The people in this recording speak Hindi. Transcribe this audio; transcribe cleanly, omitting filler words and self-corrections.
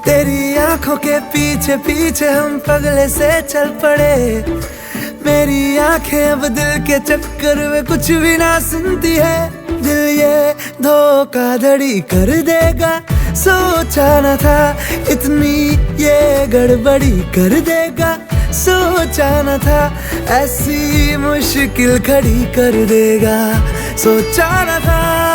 तेरी आंखों के पीछे पीछे हम पगले से चल पड़े। मेरी आंखें अब दिल के चक्कर में कुछ भी ना सुनती है। दिल ये धोखाधड़ी कर देगा, सोचा न था इतनी ये गड़बड़ी कर देगा। सोचा न था ऐसी मुश्किल खड़ी कर देगा, सोचा न था।